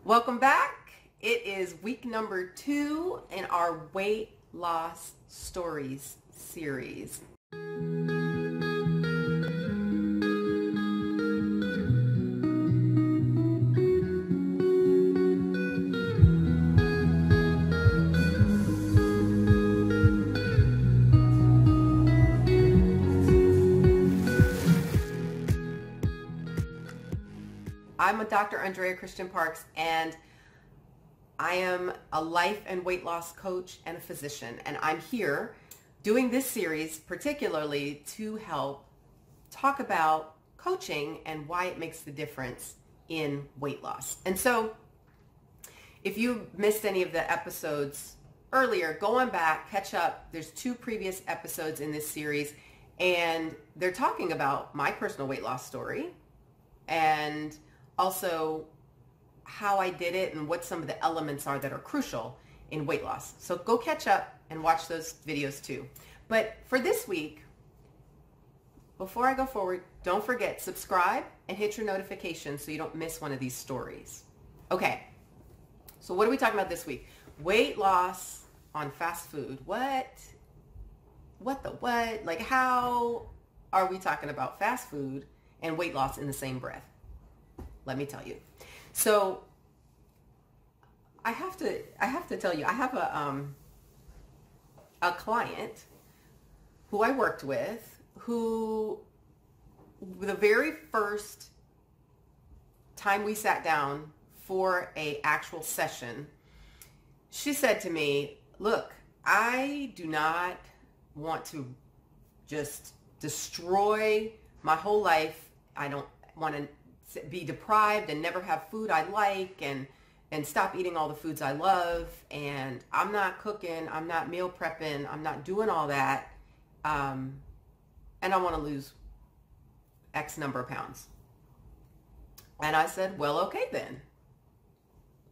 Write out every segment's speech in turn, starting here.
Welcome back. It is week number 2 in our weight loss stories series. I'm Dr. Andrea Christian Parks, and I am a life and weight loss coach and a physician, and I'm here doing this series particularly to help talk about coaching and why it makes the difference in weight loss. And so if you missed any of the episodes earlier, go on back, catch up. There's 2 previous episodes in this series, and they're talking about my personal weight loss story and also how I did it and what some of the elements are that are crucial in weight loss. So go catch up and watch those videos too. But for this week, before I go forward, don't forget, subscribe and hit your notifications so you don't miss one of these stories. Okay, so what are we talking about this week? Weight loss on fast food. What? Like, how are we talking about fast food and weight loss in the same breath? Let me tell you. So I have to tell you, I have a client who I worked with who, the very first time we sat down for a actual session, she said to me, look, I do not want to just destroy my whole life. I don't want to be deprived and never have food I like and stop eating all the foods I love, and I'm not cooking, I'm not meal prepping, I'm not doing all that, and I want to lose X number of pounds. And I said, well, okay then,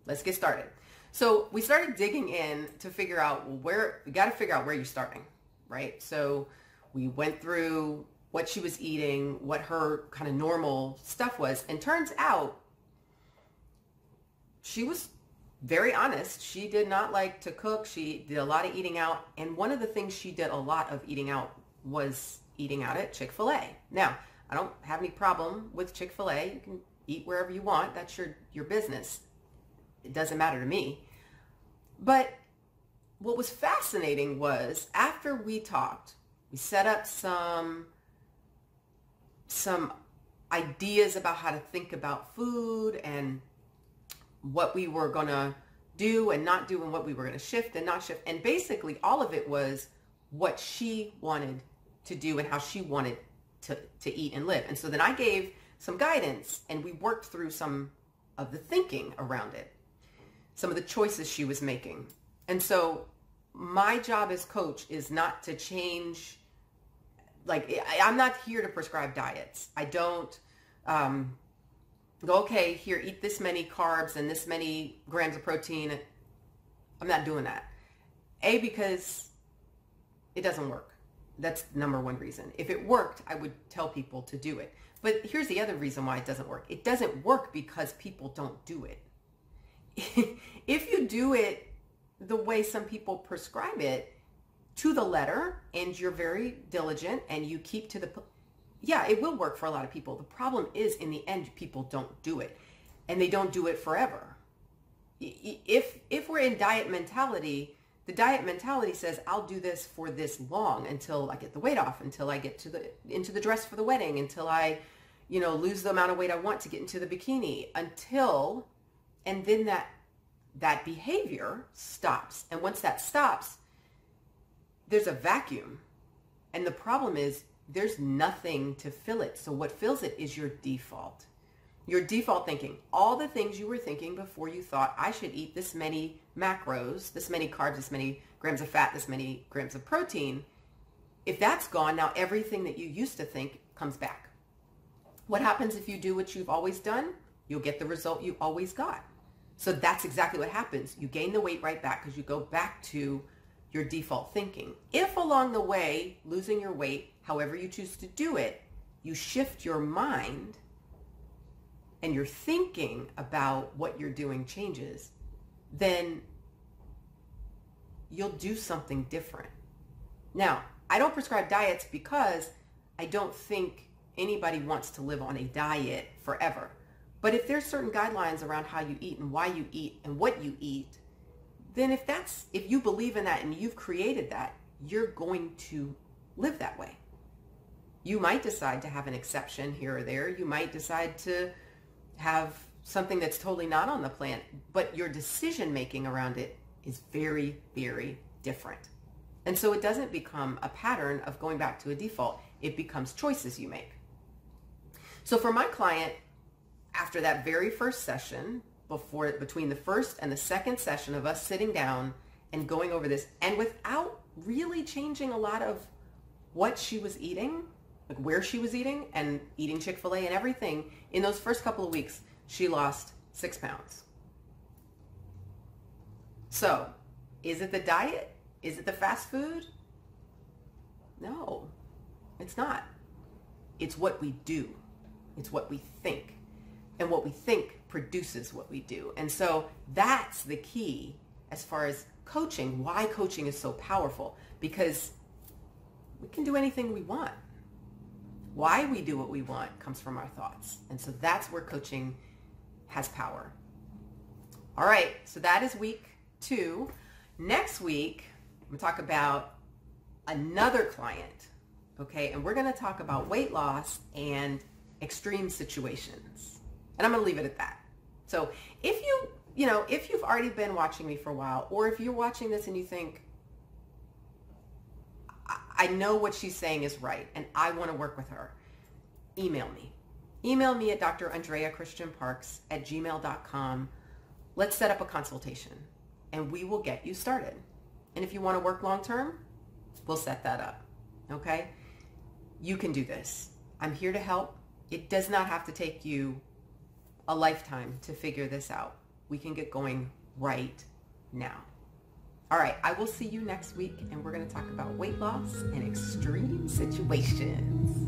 let's get started. So we started digging in to figure out where, we got to figure out where you're starting, right? So we went through what she was eating, what her kind of normal stuff was. And turns out she was very honest. She did not like to cook. She did a lot of eating out. And one of the things she did a lot of eating out was eating out at Chick-fil-A. Now, I don't have any problem with Chick-fil-A. You can eat wherever you want. That's your business. It doesn't matter to me. But what was fascinating was after we talked, we set up some ideas about how to think about food and what we were going to do and not do and what we were going to shift and not shift. And basically all of it was what she wanted to do and how she wanted to eat and live. And so then I gave some guidance and we worked through some of the thinking around it, some of the choices she was making. And so my job as coach is not to change. Like, I'm not here to prescribe diets. I don't go, okay, here, eat this many carbs and this many grams of protein. I'm not doing that. Because it doesn't work. That's the number one reason. If it worked, I would tell people to do it. But here's the other reason why it doesn't work. It doesn't work because people don't do it. If you do it the way some people prescribe it, to the letter, and you're very diligent and you keep to the, yeah, it will work for a lot of people. The problem is in the end, people don't do it, and they don't do it forever. If we're in diet mentality, the diet mentality says, I'll do this for this long until I get the weight off, until I get into the dress for the wedding, until I, lose the amount of weight I want to get into the bikini, and then that behavior stops. And once that stops, there's a vacuum. And the problem is there's nothing to fill it. So what fills it is your default thinking. All the things you were thinking before you thought, I should eat this many macros, this many carbs, this many grams of fat, this many grams of protein. If that's gone, now everything that you used to think comes back. What happens if you do what you've always done? You'll get the result you always got. So that's exactly what happens. You gain the weight right back because you go back to your default thinking. If along the way, losing your weight, however you choose to do it, you shift your mind and your thinking about what you're doing changes, then you'll do something different. Now, I don't prescribe diets because I don't think anybody wants to live on a diet forever. But if there's certain guidelines around how you eat and why you eat and what you eat, then if you believe in that and you've created that, you're going to live that way. You might decide to have an exception here or there. You might decide to have something that's totally not on the plan, but your decision making around it is very, very different. And so it doesn't become a pattern of going back to a default. It becomes choices you make. So for my client, after that very first session, between the first and the second session of us sitting down and going over this, and without really changing a lot of what she was eating, like where she was eating and eating Chick-fil-A and everything, in those first couple of weeks, she lost 6 pounds. So, is it the diet? Is it the fast food? No, it's not. It's what we do. It's what we think. And what we think produces what we do. And so that's the key as far as coaching, why coaching is so powerful, because we can do anything we want. Why we do what we want comes from our thoughts. And so that's where coaching has power. All right, so that is week 2. Next week, I'm going to talk about another client, okay? And we're going to talk about weight loss and extreme situations. And I'm going to leave it at that. So if you've already been watching me for a while, or if you're watching this and you think, I know what she's saying is right and I want to work with her, email me. Email me at drandreachristianparks@gmail.com. Let's set up a consultation and we will get you started. And if you want to work long-term, we'll set that up. Okay? You can do this. I'm here to help. It does not have to take you a lifetime to figure this out. We can get going right now. All right, I will see you next week, and we're going to talk about weight loss and extreme situations.